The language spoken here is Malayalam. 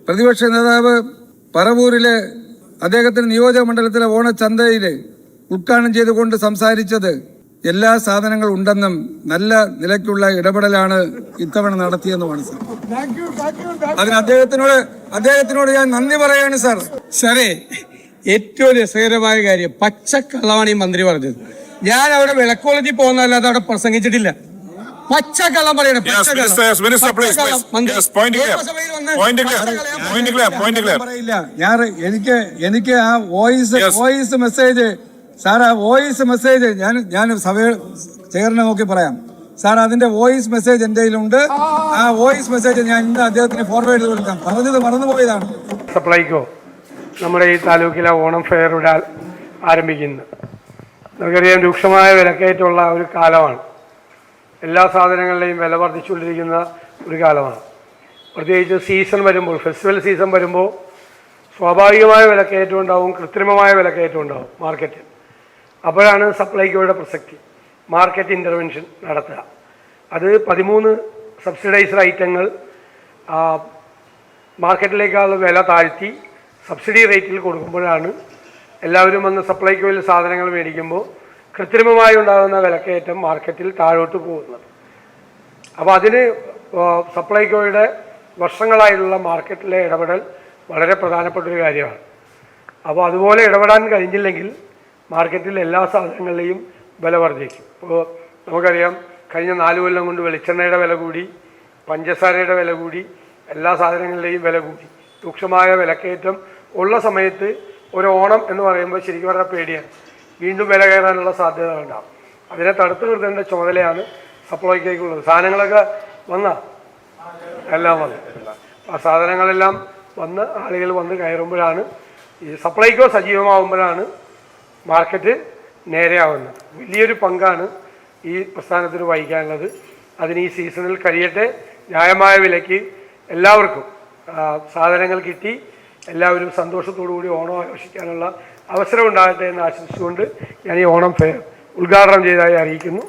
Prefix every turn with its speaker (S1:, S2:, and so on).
S1: പ്രതിപക്ഷ നേതാവ് പറവൂരിലെ അദ്ദേഹത്തിന്റെ നിയോജക മണ്ഡലത്തിലെ ഓണച്ചന്തയിൽ ഉദ്ഘാടനം ചെയ്തുകൊണ്ട് സംസാരിച്ചത് എല്ലാ സാധനങ്ങളും ഉണ്ടെന്നും നല്ല നിലയ്ക്കുള്ള ഇടപെടലാണ് ഇത്തവണ നടത്തിയെന്നുമാണ് സാർ. അതിന് അദ്ദേഹത്തിനോട് ഞാൻ നന്ദി പറയാണ് സാർ.
S2: സാറേ, ഏറ്റവും രസകരമായ കാര്യം പച്ചക്കള്ളമാണ് ഈ മന്ത്രി പറഞ്ഞത്. ഞാൻ അവിടെ വിളക്കോളജി പോകുന്നതല്ലാതെ അവിടെ പ്രസംഗിച്ചിട്ടില്ല. പച്ചക്കള്ളം പറയണം.
S1: എനിക്ക് ആ വോയിസ് മെസ്സേജ് സാർ, ആ വോയിസ് മെസ്സേജ് ഞാൻ സഭ ചെയറിനെ നോക്കി പറയാം സാർ. അതിന്റെ വോയിസ് മെസ്സേജ് എന്റെ കയ്യിലുണ്ട്. ആ വോയിസ് മെസ്സേജ് ഞാൻ ഇന്ന് അദ്ദേഹത്തിന് ഫോർവേഡ് ചെയ്ത് കൊടുക്കാം. പറഞ്ഞത് മറന്നുപോയതാണ്.
S3: സപ്ലൈകോ നമ്മുടെ ഈ താലൂക്കിലെ ഓണം ഫെയർ ഇവിടെ ആരംഭിക്കുന്നത്. നമുക്കറിയാം, രൂക്ഷമായ വിലക്കയറ്റമുള്ള ഒരു കാലമാണ്. എല്ലാ സാധനങ്ങളുടെയും വില വർദ്ധിച്ചുകൊണ്ടിരിക്കുന്ന ഒരു കാലമാണ്. പ്രത്യേകിച്ച് സീസൺ വരുമ്പോൾ, ഫെസ്റ്റിവൽ സീസൺ വരുമ്പോൾ സ്വാഭാവികമായ വിലക്കയറ്റം ഉണ്ടാവും, കൃത്രിമമായ വിലക്കയറ്റം ഉണ്ടാവും മാർക്കറ്റിൽ. അപ്പോഴാണ് സപ്ലൈകോയുടെ പ്രസക്തി. മാർക്കറ്റ് ഇൻ്റർവെൻഷൻ നടത്തുക. അത് 13 സബ്സിഡൈസ്ഡ് ഐറ്റങ്ങൾ മാർക്കറ്റിലേക്കുള്ള വില താഴ്ത്തി സബ്സിഡി റേറ്റിൽ കൊടുക്കുമ്പോഴാണ് എല്ലാവരും വന്ന് സപ്ലൈകോയിൽ സാധനങ്ങൾ മേടിക്കുമ്പോൾ കൃത്രിമമായി ഉണ്ടാകുന്ന വിലക്കയറ്റം മാർക്കറ്റിൽ താഴോട്ട് പോകുന്നത്. അപ്പോൾ അതിന് സപ്ലൈകോയുടെ വർഷങ്ങളായിട്ടുള്ള മാർക്കറ്റിലെ ഇടപെടൽ വളരെ പ്രധാനപ്പെട്ടൊരു കാര്യമാണ്. അപ്പോൾ അതുപോലെ ഇടപെടാൻ കഴിഞ്ഞില്ലെങ്കിൽ മാർക്കറ്റിൽ എല്ലാ സാധനങ്ങളുടെയും വില വർദ്ധിക്കും. ഇപ്പോൾ നമുക്കറിയാം, കഴിഞ്ഞ 4 കൊല്ലം കൊണ്ട് വെളിച്ചെണ്ണയുടെ വില കൂടി, പഞ്ചസാരയുടെ വില കൂടി, എല്ലാ സാധനങ്ങളുടെയും വില കൂടി. രൂക്ഷമായ വിലക്കയറ്റം ഉള്ള സമയത്ത് ഒരു ഓണം എന്ന് പറയുമ്പോൾ ശരിക്കും പറഞ്ഞാൽ പേടിയാണ്. വീണ്ടും വില കയറാനുള്ള സാധ്യത ഉണ്ടാകും. അതിനെ തടുത്തു നിർത്തേണ്ട ചുമതലയാണ് സപ്ലൈകോയ്ക്കുള്ളത്. സാധനങ്ങളൊക്കെ എല്ലാം വന്നു. ആ സാധനങ്ങളെല്ലാം വന്ന് ആളുകൾ വന്ന് കയറുമ്പോഴാണ്, ഈ സപ്ലൈകോ സജീവമാകുമ്പോഴാണ് മാർക്കറ്റ് നേരെയാവുന്നത്. വലിയൊരു പങ്കാണ് ഈ പ്രസ്ഥാനത്തിന് വഹിക്കാനുള്ളത്. അതിന് ഈ സീസണിൽ കഴിയട്ടെ. ന്യായമായ വിലയ്ക്ക് എല്ലാവർക്കും സാധനങ്ങൾ കിട്ടി എല്ലാവരും സന്തോഷത്തോടു കൂടി ഓണം ആഘോഷിക്കാനുള്ള അവസരം ഉണ്ടാകട്ടെ എന്ന് ആശംസിച്ചുകൊണ്ട് ഞാൻ ഈ ഓണം ഫെയർ ഉദ്ഘാടനം ചെയ്തതായി അറിയിക്കുന്നു.